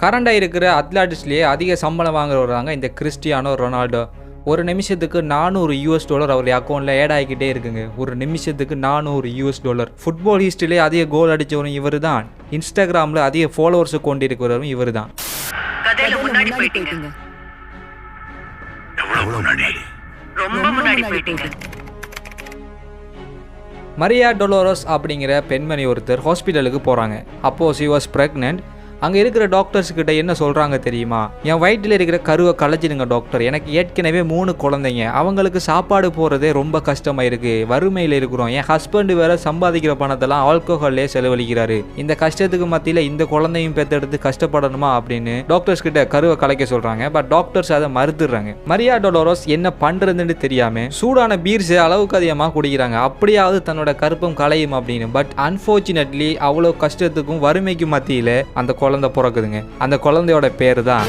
கரண்டாக இருக்கிற அத்லட்டிஸ்லேயே அதிக சம்பளம் வாங்குறவங்க இந்த கிறிஸ்டியானோ ரொனால்டோ. ஒரு நிமிஷத்துக்கு $400 அவருடைய அக்கௌண்ட்டில் ஆட் ஆகிக்கிட்டே இருக்குங்க. ஒரு நிமிஷத்துக்கு $400. ஃபுட்பால் ஹிஸ்ட்ரியிலே அதிக கோல் அடித்தவரும் இவர் தான். இன்ஸ்டாகிராமில் அதிக ஃபாலோவர்ஸை கொண்டிருக்கிறவரும் இவர் தான். மரியா டொலோரஸ் அப்படிங்கிற பெண்மணி ஒருத்தர் ஹாஸ்பிட்டலுக்கு போகிறாங்க. அப்போது ஷி வாஸ் ப்ரெக்னென்ட். அங்கே இருக்கிற டாக்டர்ஸ் கிட்ட என்ன சொல்கிறாங்க தெரியுமா? என் வயிற்றில் இருக்கிற கருவை கலைச்சிடுங்க டாக்டர், எனக்கு ஏற்கனவே 3 குழந்தைங்க, அவங்களுக்கு சாப்பாடு போகிறதே ரொம்ப கஷ்டமாக இருக்குது, வறுமையில் இருக்கிறோம், என் ஹஸ்பண்டு வேறு சம்பாதிக்கிற பணத்தெல்லாம் ஆல்கோஹால்லே செலவழிக்கிறாரு, இந்த கஷ்டத்துக்கு மத்தியில் இந்த குழந்தையும் பெற்றெடுத்து கஷ்டப்படணுமா அப்படின்னு டாக்டர்ஸ் கிட்ட கருவை கலைக்க சொல்கிறாங்க. பட் டாக்டர்ஸ் அதை மறுத்துடுறாங்க. மரியா டொலோரஸ் என்ன பண்ணுறதுன்னு தெரியாமல் சூடான பீர்ஸை அளவுக்கு அதிகமாக குடிக்கிறாங்க, அப்படியாவது தன்னோட கருப்பம் கலையும் அப்படின்னு. பட் அன்ஃபார்ச்சுனேட்லி அவ்வளோ கஷ்டத்துக்கும் வறுமைக்கு மத்தியில் அந்த குழந்தை பிறக்குதுங்க. அந்த குழந்தையோட பேரு தான்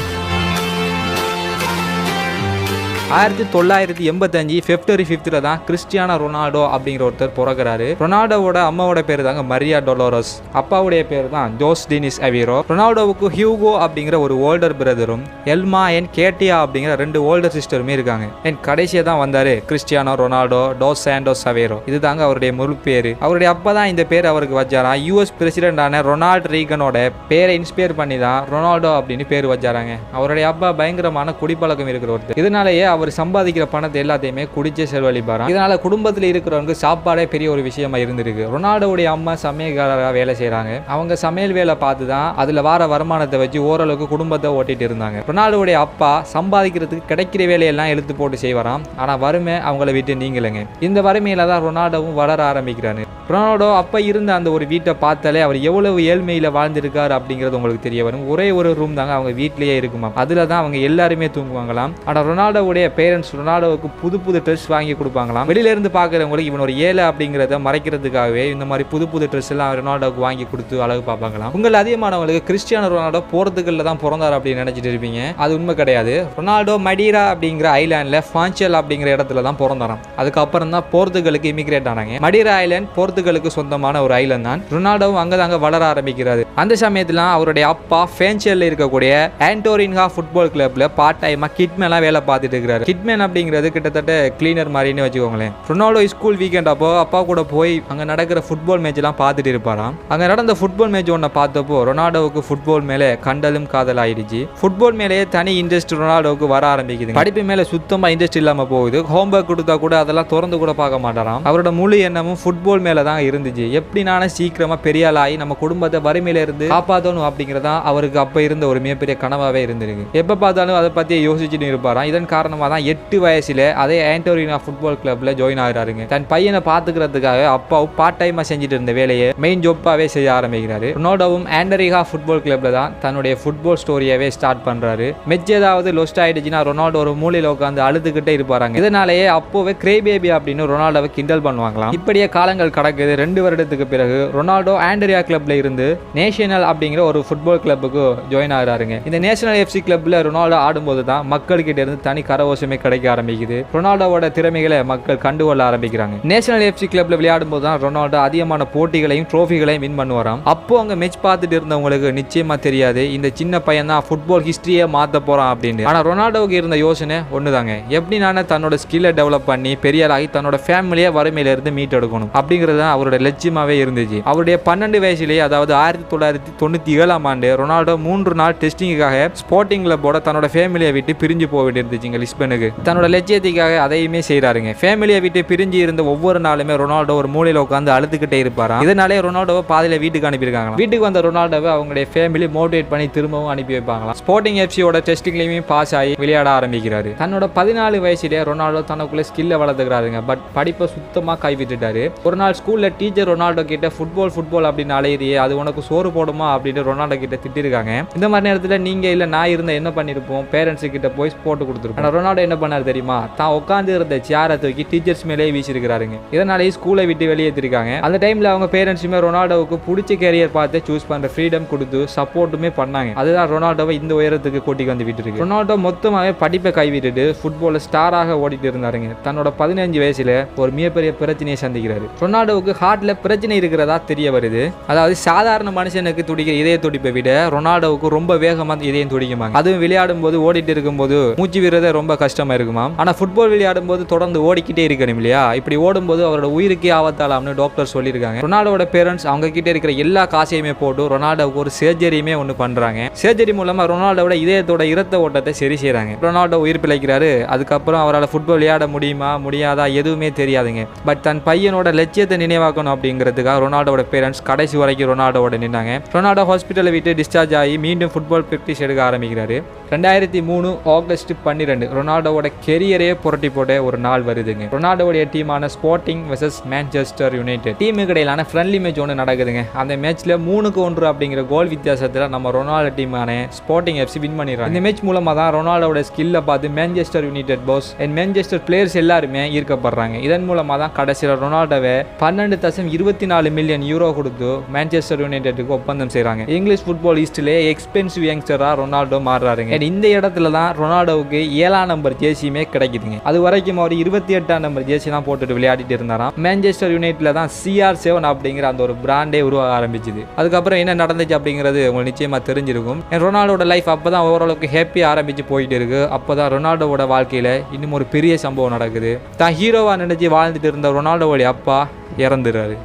1985 February 5 தான் கிறிஸ்டியானோ ரொனால்டோ அப்படிங்கிற ஒருத்தர் பிறகுறாரு. ரொனால்டோவோட அம்மாவோட பேர் தாங்க மரியா டொலோரஸ். அப்பாவுடைய பேர் தான் ஜோஸ் டீனிஸ் அவேரோ. ரொனால்டோவுக்கு ஹியூகோ அப்படிங்கிற ஒரு ஓல்டர் பிரதரும் எல்மா அண்ட் கேட்டியா அப்படிங்கிற 2 ஓல்டர் சிஸ்டருமே இருக்காங்க. அண்ட் கடைசியாக தான் வந்தாரு கிறிஸ்டியானோ ரொனால்டோ டோஸ் சாண்டோஸ் அவேரோ. இது தாங்க அவருடைய முழு பேரு. அவருடைய அப்பா தான் இந்த பேர் அவருக்கு வச்சாரா. US பிரசிடென்டான ரொனால்ட் ரீகனோட பேரை இன்ஸ்பயர் பண்ணி தான் ரொனால்டோ அப்படின்னு பேர் வச்சாராங்க. அவருடைய அப்பா பயங்கரமான குடிப்பழக்கம் இருக்கிற ஒருத்தர். இதனாலேயே அவர் சம்பாதிக்கிற பணத்தை எல்லாத்தையுமே குடிச்சே செலவழிப்பாராம். இதனால குடும்பத்தில் இருக்கிறவங்க சாப்பாடே பெரிய ஒரு விஷயமா இருந்திருக்கு. ரொனால்டோவுடைய அம்மா சமையல்காரராக வேலை செய்யறாங்க. அவங்க சமையல் வேலை பார்த்து தான் அதுல வார வருமானத்தை வச்சு ஓரளவுக்கு குடும்பத்தை ஓட்டிட்டு இருந்தாங்க. ரொனால்டோவுடைய அப்பா சம்பாதிக்கிறதுக்கு கிடைக்கிற வேலையெல்லாம் எழுத்து போட்டு செய்வாராம். ஆனா வறுமை அவங்கள விட்டு நீங்களங்க. இந்த வறுமையில தான் ரொனால்டோவும் வளர ஆரம்பிக்கிறாரு. ரொனால்டோ அப்ப இருந்த அந்த ஒரு வீட்டை பார்த்தாலே அவர் எவ்வளவு ஏழ்மையில வாழ்ந்திருக்காரு அப்படிங்கிறது உங்களுக்கு தெரிய வரும். ஒரே ஒரு ரூம் தாங்க அவங்க வீட்லயே இருக்குமா. அதுல தான் அவங்க எல்லாருமே தூங்குவாங்களாம். ஆனா ரொனால்டோவுடைய பேரண்ட்ஸ் ரொனால்டோவுக்கு புது ட்ரெஸ் வாங்கி கொடுப்பாங்களாம். வெளியில இருந்து பார்க்குறவங்களுக்கு இவன் ஒரு ஏழை அப்படிங்கிறத மறைக்கிறதுக்காகவே இந்த மாதிரி புது ட்ரெஸ் எல்லாம் ரொனால்டோவுக்கு வாங்கி கொடுத்து அழகு பார்ப்பாங்களாம். உங்கள் அதிகமானவங்களுக்கு கிறிஸ்டியானோ ரொனால்டோ போர்த்துகல்ல தான் பிறந்தார் அப்படின்னு நினைச்சிட்டு இருப்பீங்க. அது உண்மை கிடையாது. ரொனால்டோ மடீரா அப்படிங்கிற ஐலாண்ட்ல ஃபான்செல் அப்படிங்கிற இடத்துல தான் பிறந்தாராம். அதுக்கப்புறம் தான் போர்த்துகலுக்கு இமிகிரேட் ஆனாங்க. மடீரா ஐலாண்ட் போர்த்துகலுக்கு சொந்தமான ஒரு ஐலாண்ட் தான். ரொனால்டோவும் அங்கதாங்க வளர ஆரம்பிக்கிறாரு. அந்த சமயத்துல அவருடைய அப்பா ஃபான்செல்ல இருக்கக்கூடிய ஆண்டோரின்ஹா ஃபுட்பால் கிளப்ல பார்ட் டைமா கிட்மேனா வேலை பார்த்துட்டு இருக்கிறாரு. கிட்மேன் அப்படிங்கிறது கிட்டத்தட்ட கிளீனர் மாதிரின்னு வச்சுக்கோங்களேன். ரொனால்டோ ஸ்கூல் வீக்கெண்ட் அப்போ அப்பா கூட போய் அங்க நடக்கிற ஃபுட்பால் மேட்ச் எல்லாம் பார்த்துட்டு இருப்பாராம். அங்க நடந்த ஃபுட்பால் மேட்ச் ஒன்றை பார்த்தப்போ ரொனால்டோவுக்கு ஃபுட்பால் மேலே கண்டலும் காதல் ஆயிடுச்சு. ஃபுட்பால் மேலேயே தனி இன்ட்ரெஸ்ட் ரொனால்டோவுக்கு வர ஆரம்பிக்குது. படிப்பு மேலே சுத்தமா இன்ட்ரெஸ்ட் இல்லாம போகுது. ஹோம்ஒர்க் கொடுத்தா கூட அதெல்லாம் திறந்து கூட பார்க்க மாட்டாராம். அவரோட முழு எண்ணமும் ஃபுட்பால் மேல தான் இருந்துச்சு. எப்படி நானே சீக்கிரமா பெரிய ஆளாகி நம்ம குடும்பத்தை வறுமையில இருந்து காப்பாற்றணும் அப்படிங்கிறதா அவருக்கு அப்ப இருந்த ஒரு மிகப்பெரிய கனவாவே இருந்திருக்கு. எப்ப பார்த்தாலும் அதை பத்தி யோசிச்சுட்டு இருப்பாராம். இதன் காரணமா தான் 8 வயசுல அதே ஆண்டோரினா ஃபுட்பால் கிளப்ல ஜாயின் ஆகிறாருங்க. தன் பையனை பாத்துக்கிறதுக்காக அப்பாவும் பார்ட் டைமா செஞ்சுட்டு இருந்த வேலையை மெயின் ஜாப்பாவே செய்ய ஆரம்பிக்கிறாரு. ரொனால்டோவும் ஆண்டரிகா ஃபுட்பால் கிளப்ல தான் தன்னுடைய ஃபுட்பால் ஸ்டோரியாவே ஸ்டார்ட் பண்றாரு. மெச் ஏதாவது லொஸ்ட் ஆயிடுச்சுன்னா ரொனால்டோ ஒரு மூலையில உட்காந்து அழுதுகிட்டே இருப்பாங்க. இதனாலேயே அப்போவே கிரே பேபி அப்படின்னு ரொனால்டோவை கிண்டல் பண்ணுவாங்களாம். இப்படியே காலங்கள் கடக்குது. 2 வருடத்துக்கு பிறகு ரொனால்டோ ஆண்டரியா கிளப்ல இருந்து நேஷனல் அப்படிங்கிற ஒரு ஃபுட்பால் கிளப்புக்கு ஜாயின் ஆகிறாருங்க. இந்த நேஷனல் FC கிளப்ல ரொனால்டோ ஆடும்போது தான் மக்கள்கிட்ட இருந்து தனி கரவோசமே கிடைக்க ஆரம்பிக்குது. ரொனால்டோவோட திறமைகளை மக்கள் கண்டுகொள்ள ஆரம்பிக்கிறாங்க. நேஷனல் FC கிளப்ல விளையாடும் போது தான் ரொனால்டோ அதிகமான போட்டிகளையும் ட்ரோஃபிகளையும் வின் பண்ணுவாராம். அப்போ அங்க மேட்ச் பார்த்துட்டு இருந்தவங்களுக்கு நிச்சயமா தெரியாது இந்த சின்ன பையன் தான் ஃபுட்பால் ஹிஸ்டரியே மாத்த போறான் அப்படின்னு. ஆனா ரொனால்டோவுக்கு இருந்த யோசனை ஒண்ணுதாங்க. எப்படி நானே தன்னோட ஸ்கில்லை டெவலப் பண்ணி பெரியாளாகி தன்னோட ஃபேமிலியை வறுமையில இருந்து மீட்டெடுக்கணும் அப்படிங்கிறது தான் அவரோட லட்சியமாவே இருந்துச்சு. அவருடைய 12 வயசுலேயே அதாவது 1997ஆம் ஆண்டு ரொனால்டோ 3 நாள் டெஸ்டிங்குக்காக ஸ்போர்ட்டிங் கிளப்போட தன்னோட ஃபேமிலியை விட்டு பிரிஞ்சு போக வேண்டியிருந்துச்சுங்க லிஸ்பனுக்கு. தன்னோட லட்சியத்துக்காக அதையுமே செய்யறாருங்க. ஃபேமிலியை விட்டு பிரிஞ்சு இருந்த ஒவ்வொரு நாளுமே ரொனால்டோ ஒரு மூலையில உட்காந்து அழுதுகிட்டே இருப்பாராம். இதனாலே ரொனால்டோவை பாதியில வீட்டுக்கு அனுப்பியிருக்காங்க. வீட்டுக்கு வந்த ரொனால்டோவை அவங்களுடைய ஃபேமிலி மோட்டிவேட் பண்ணி திரும்பவும் அனுப்பி வைப்பாங்களாம். ஸ்போர்ட்டிங் FCயோட டெஸ்டிங்லையுமே பாஸ் ஆகி விளையாட ஆரம்பிக்கிறாரு. தன்னோட 14 வயசுலேயே ரொனால்டோ தனக்குள்ள ஸ்கில்லை வளர்த்துக்கிறாருங்க. பட் படிப்பை சுத்தமா கைவிட்டுட்டாரு. ஒரு நாள் ஸ்கூல்ல டீச்சர் ரொனால்டோ கிட்ட ஃபுட்பால் அப்படின்னு அலையிறியே அது உனக்கு சோறு போடுமா அப்படின்னு ரொனால்டோ கிட்ட திட்டிருக்காங்க. இந்த மாதிரி நேரத்தில் நீங்க இல்ல நான் இருந்த என்ன பண்ணிருப்போம், பேரண்ட்ஸ் கிட்ட போய் போட்டு கொடுத்துருப்போம். ஆனா ரொனால்டோ என்ன பண்ணாரு தெரியுமா? தான் உட்காந்து இருந்த சேரை தூக்கி டீச்சர்ஸ் மேலே வீசிருக்கிறாருங்க. இதனாலேயே ஸ்கூலை விட்டு வெளியேற்றிருக்காங்க. அந்த டைம்ல அவங்க பேரண்ட்ஸுமே ரொனால்டோவுக்கு பிடிச்ச கேரியர் பார்த்து சூஸ் பண்ற ஃப்ரீடம் கொடுத்து சப்போர்ட்டுமே பண்ணாங்க. அதுதான் ரொனால்டோவை இந்த உயரத்துக்கு கூட்டிக்கு வந்து விட்டு இருக்கு. ரொனால்டோ மொத்தமாவே படிப்பை கைவிட்டுட்டு ஃபுட்பால் ஸ்டாராக ஓடிட்டு இருந்தாருங்க. தன்னோட 15 வயசுல ஒரு மிகப்பெரிய பிரச்சனையை சந்திக்கிறாரு. ரொனால்டோ ரொனால்டோவுக்கு ஹார்ட்ல பிரச்சனை இருக்கிறதா தெரிய வருது. அதாவது சாதாரண மனுஷனுக்கு துடிக்கிற இதய துடிப்பை விட ரொனால்டோவுக்கு ரொம்ப வேகமா இதயம் துடிக்குமாங்க. அதுவும் விளையாடும் போது ஓடிட்டு இருக்கும்போது மூச்சு விடுறதே ரொம்ப கஷ்டமா இருக்குமா. ஆனா ஃபுட்பால் விளையாடும் போது தொடர்ந்து ஓடிக்கிட்டே இருக்கணும் இல்லையா. இப்படி ஓடும்போது அவரோட உயிருக்கே ஆபத்தாலாம்னு டாக்டர் சொல்லியிருக்காங்க. ரொனால்டோட பேரண்ட்ஸ் அவங்க கிட்ட இருக்கிற எல்லா காசையுமே போட்டு ரொனால்டோவுக்கு ஒரு சர்ஜரியுமே ஒன்று பண்றாங்க. சர்ஜரி மூலமா ரொனால்டோட இதயத்தோட இரத்த ஓட்டத்தை சரி செய்யறாங்க. ரொனால்டோ உயிர் பிழைக்கிறாரு. அதுக்கப்புறம் அவரால் ஃபுட்பால் விளையாட முடியுமா முடியாதா எதுவுமே தெரியாதுங்க. பட் தன் பையனோட லட்சியத்தை நினைவாக்கணும் அப்படிங்கிறதுக்காக ரொனால்டோட பேரண்ட்ஸ் கடைசி வரைக்கும் ரொனால்டோட நின்னாங்க. ரொனால்டோ ஹாஸ்பிட்டலை விட்டு டிஸ்சார்ஜ் ஆகி மீண்டும் ஃபுட்பால் பிராக்டிஸ் எடுக்க ஆரம்பிக்கிறாரு. 2003 ஆகஸ்ட் 12 ரொனால்டோவோட கெரியரே புரட்டி போட்ட ஒரு நாள் வருதுங்க. ரொனால்டோடைய டீமான ஸ்போர்ட்டிங் வெர்சஸ் மான்செஸ்டர் யுனைடெட் டீமுக்கு இடையிலான ஃப்ரெண்ட்லி மேட்ச் ஒன்று நடக்குதுங்க. அந்த மேட்ச்ல 3-1 அப்படிங்கிற கோல் வித்தியாசத்தில் நம்ம ரொனால்டோ டீமான ஸ்போர்ட்டிங் எஃப்சி வின் பண்ணிடுறாங்க. இந்த மேட்ச் மூலமா தான் ரொனால்டோட ஸ்கில்லை பார்த்து Manchester United boss and Manchester players எல்லாருமே ஈர்க்கப்படுறாங்க. இதன் மூலமா தான் கடைசியில் ரொனால்டோவை 12.24 மில்லியன் யூரோ கொடுத்து மான்செஸ்டர் யுனைடெட்டுக்கு ஒப்பந்தம் செய்றாங்க. இங்கிலீஷ் ஃபுட்பால் ஈஸ்ட்ல எக்ஸ்பென்சிவ் யங்ஸ்டரா ரொனால்டோ மாறுறாருங்க. இந்த இடத்துல தான் ரொனால்டோவுக்கு 7ஆம் நம்பர் ஜேர்சியுமே கிடைக்குதுங்க. அது வரைக்கும் அவர் 28ஆம் நம்பர் ஜேர்சி தான் போட்டுட்டு விளையாடிட்டு இருந்தாராம். மான்செஸ்டர் யுனைடெட்ல தான் CR7 அப்படிங்கிற அந்த ஒரு பிராண்டே உருவாக ஆரம்பிச்சுது. அதுக்கப்புறம் என்ன நடந்துச்சு அப்படிங்கிறது உங்களுக்கு நிச்சயமா தெரிஞ்சிருக்கும். ரொனால்டோட லைஃப் அப்பதான் ஓரளவுக்கு ஹாப்பியா ஆரம்பிச்சு போயிட்டு இருக்கு. அப்பதான் ரொனால்டோவோட வாழ்க்கையில இன்னும் ஒரு பெரிய சம்பவம் நடக்குது. தான் ஹீரோவா நினைச்சு வாழ்ந்துட்டு இருந்த ரொனால்டோவோட அப்பா இறந்துடுறாரு.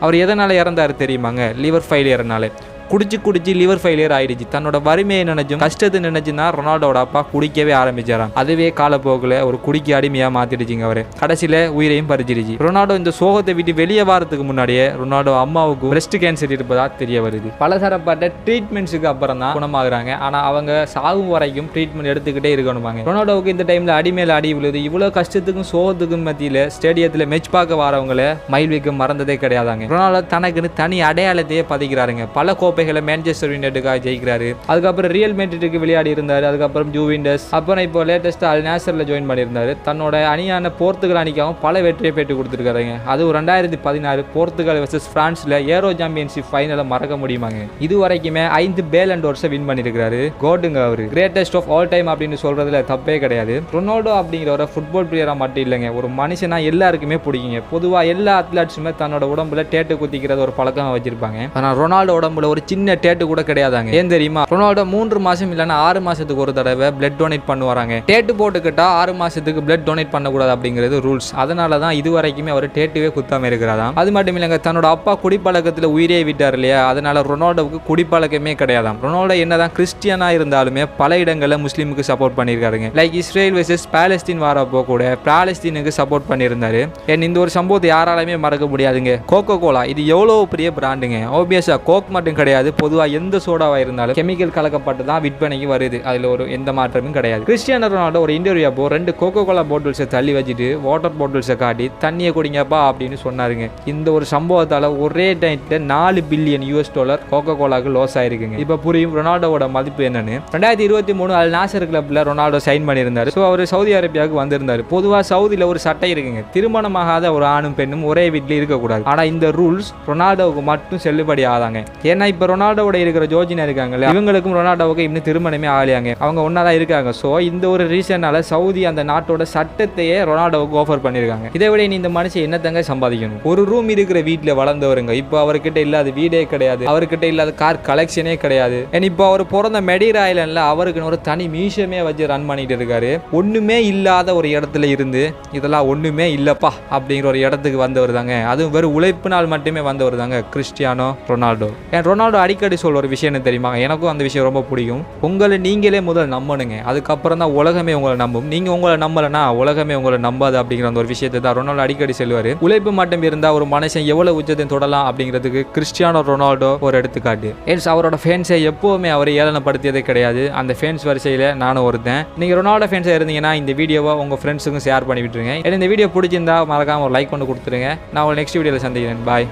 அவர் எதனால இறந்தாரு தெரியுமாங்க? லிவர் ஃபெயிலியர்னால. குடிச்சு லிவர் ஃபெயிலியர் ஆயிடுச்சு. தன்னோட வறுமையை நினைச்சும் கஷ்டத்தை நினைச்சுன்னா ரொனால்டோட அப்பா குடிக்கவே ஆரம்பிச்சாராம். அதுவே காலப்போக்கில் ஒரு குடிக்க அடிமையா மாத்திடுச்சுங்க. அவரு கடைசியில உயிரையும் பறிச்சிடுச்சு. ரொனால்டோ இந்த சோகத்தை விட்டு வெளியே வாரத்துக்கு முன்னாடியே ரொனால்டோ அம்மாவுக்கு பிரஸ்ட் கேன்சர் இருப்பதா தெரிய வருது. பலதரப்பட்ட ட்ரீட்மெண்ட்ஸுக்கு அப்புறம் தான் குணமாகறாங்க. ஆனா அவங்க சாகும் வரைக்கும் ட்ரீட்மெண்ட் எடுத்துக்கிட்டே இருக்கணுமாங்க. ரொனால்டோவுக்கு இந்த டைம்ல அடிமேல அடி விழுது. இவ்வளவு கஷ்டத்துக்கும் சோகத்துக்கும் மத்தியில ஸ்டேடியத்துல மேட்ச் பார்க்க வரவங்களை மைல்விக்கு மறந்ததே கிடையாதாங்க. ரொனால்டோ தனக்குன்னு தனி அடையாளத்தையே பதிக்கிறாருங்க. பல கோப்பைகளை மான்செஸ்டர் யுனைடெட்டுக்காக ஜெயிக்கிறாரு. அதுக்கப்புறம் ரியல் மேட்ரிட்டுக்கு விளையாடி இருந்தாரு. அதுக்கப்புறம் ஜூவிண்டஸ், அப்புறம் இப்போ லேட்டஸ்டா அல் நாசர்ல ஜாயின் பண்ணியிருந்தாரு. தன்னோட அணியான போர்த்துகல் அணிக்காகவும் பல வெற்றியை பெற்று கொடுத்துருக்காருங்க. அது 2016 போர்த்துகல் வெர்சஸ் பிரான்ஸ்ல ஏரோ சாம்பியன்ஷிப் ஃபைனலை மறக்க முடியுமாங்க. இது வரைக்குமே 5 பேலன் டோர்ஸை வின் பண்ணியிருக்காரு. கோடுங்க அவரு கிரேட்டஸ்ட் ஆஃப் ஆல் டைம் அப்படின்னு சொல்றதுல தப்பே கிடையாது. ரொனால்டோ அப்படிங்கிற ஒரு ஃபுட்பால் பிளேயரா மட்டும் இல்லைங்க, ஒரு மனுஷனா எல்லாருக்குமே பிடிக்குங்க. பொதுவா எல்லா அத்லட்ஸுமே தன்னோட உடம்புல டேட்டு குத்திக்கிறது ஒரு பழக்கம் வச்சிருப்பாங்க. ஆனா ரொனால்டோ உடம்புல ஒரு சின்ன டேட்டு கூட கிடையாதாங்க. ஏன் தெரியுமா? ரொனால்டோ 3 மாசம் இல்லைன்னா 6 மாசத்துக்கு ஒரு தடவை பிளட் டொனேட் பண்ணுவாராங்க. டேட்டு போட்டுக்கிட்டா 6 மாசத்துக்கு பிளட் டொனேட் பண்ணக்கூடாது அப்படிங்கிறது ரூல்ஸ். அதனால தான் இது வரைக்குமே அவர் டேட்டுவே குத்தாம இருக்கிறாராம். அது மட்டும் இல்லைங்க, தன்னோட அப்பா குடிப்பழக்கத்தில் உயிரே விட்டார் இல்லையா, அதனால ரொனால்டோவுக்கு குடிப்பழக்கமே கிடையாதாம். ரொனால்டோ என்னதான் கிறிஸ்டியனா இருந்தாலுமே பல இடங்களில் முஸ்லீமுக்கு சப்போர்ட் பண்ணியிருக்காருங்க. லைக் இஸ்ரேல் வெர்சஸ் பாலஸ்தீன் வாரப்போ கூட பாலஸ்தீனுக்கு சப்போர்ட் பண்ணியிருந்தாரு. இந்த ஒரு சம்பவத்தை யாராலுமே மறக்க முடியாதுங்க. கோகோ கோலா இது எவ்வளவு பெரிய பிராண்டுங்க. ஆப்வியஸா கோக் மட்டும் கிடையாது, பொதுவாக எந்த சோடாவாக இருந்தாலும் கெமிக்கல் கலக்கப்பட்டு தான் விற்பனைக்கு வருது. அதில் ஒரு எந்த மாற்றமும் கிடையாது. கிறிஸ்டியானோ ரொனால்டோ ஒரு இன்டர்வியூ அப்போ 2 கோகோ கோலா பாட்டில்ஸை தள்ளி வச்சுட்டு வாட்டர் பாட்டில்ஸை காட்டி தண்ணியை குடிங்கப்பா அப்படின்னு சொன்னாருங்க. இந்த ஒரு சம்பவத்தால் ஒரே டைம்ல $4 பில்லியன் கோகோ கோலாக்கு லாஸ் ஆயிருக்குங்க. இப்போ புரியும் ரொனால்டோவோட மதிப்பு என்னன்னு. 2023 அல் நாசர் கிளப்ல ரொனால்டோ சைன் பண்ணியிருந்தாரு. ஸோ அவர் சவுதி அரேபியாவுக்கு வந்திருந்தாரு. பொதுவாக சவுதியில் ஒரு சட்டை இருக்குங்க, திருமணமாகாத ஒரு ஆணும் பெண்ணும் ஒரே வீட்டில் இருக்கக்கூடாது. ஆனால் இந்த ரூல்ஸ் ரொனால்டோவுக்கு மட்டும் செல்லுபடி ஆகாதாங்க. ஏன்னா இப்போ ரொனால்டோவோட இருக்கிற ஜோர்ஜினா இருக்காங்கல்ல, இவங்களுக்கும் ரொனால்டோவுக்கு இன்னும் திருமணமே ஆகலையாங்க. அவங்க ஒன்னாதான் இருக்காங்க. ஸோ இந்த ஒரு ரீசனால சவுதி அந்த நாட்டோட சட்டத்தையே ரொனால்டோவுக்கு ஆஃபர் பண்ணியிருக்காங்க. இதை விட இந்த மனுஷன் என்னத்தங்க சம்பாதிக்கணும்? ஒரு ரூம் இருக்கிற வீட்டில் வளர்ந்தவருங்க. இப்போ அவர்கிட்ட இல்லாத வீடே கிடையாது, அவர்கிட்ட இல்லாத கார் கலெக்ஷனே கிடையாது. இப்போ அவர் பிறந்த மெடீர் ஐலண்ட்ல அவருக்கு ஒரு தனி மியூசியமே வச்சு ரன் பண்ணிட்டு இருக்காரு. ஒண்ணுமே இல்லாத ஒரு இடத்துல இருந்து இதெல்லாம் ஒண்ணுமே இல்லப்பா அப்படிங்கிற ஒரு இடத்துக்கு வந்தவர் தாங்க. அதுவும் வெறும் உழைப்பினால் மட்டுமே வந்தவர் தாங்க கிறிஸ்டியானோ ரொனால்டோ. ரொனால்டோ அடிக்கடி சொல்ற ஒரு விஷயம் என்ன தெரியுமா? எனக்கும் அந்த விஷயம் ரொம்ப பிடிக்கும். உங்களை நீங்களே முதல் நம்பணுங்க, அதுக்கப்புறம் தான் உலகமே உங்களை நம்பும். நீங்க உங்களை நம்பலனா உலகமே உங்களை நம்பாது அப்படிங்கிற அந்த ஒரு விஷயத்தை தான் ரொனால்டோ அடிக்கடி சொல்லுவாரு. உழைப்பு மட்டும் இருந்தா ஒரு மனுஷன் எவ்வளவு உச்சத்தை தொடலாம் அப்படிங்கிறதுக்கு கிறிஸ்டியானோ ரொனால்டோ ஒரு எடுத்துக்காட்டு. அவரோட ஃபேன்ஸை எப்பவுமே அவரை ஏளனப்படுத்தியதே கிடையாது. அந்த ஃபேன்ஸ் வரிசையில நானும் ஒருத்தன். நீங்க ரொனால்டோ ஃபேன்ஸா இருந்தீங்கன்னா இந்த வீடியோவை உங்க ஃப்ரெண்ட்ஸுக்கும் ஷேர் பண்ணி விட்டுருங்க. இந்த வீடியோ பிடிச்சிருந்தா மறக்காம ஒரு லைக் கொண்டு கொடுத்துருங்க. நான் ஒரு நெக்ஸ்ட் வீடியோவில் சந்திக்கிறேன். பாய்.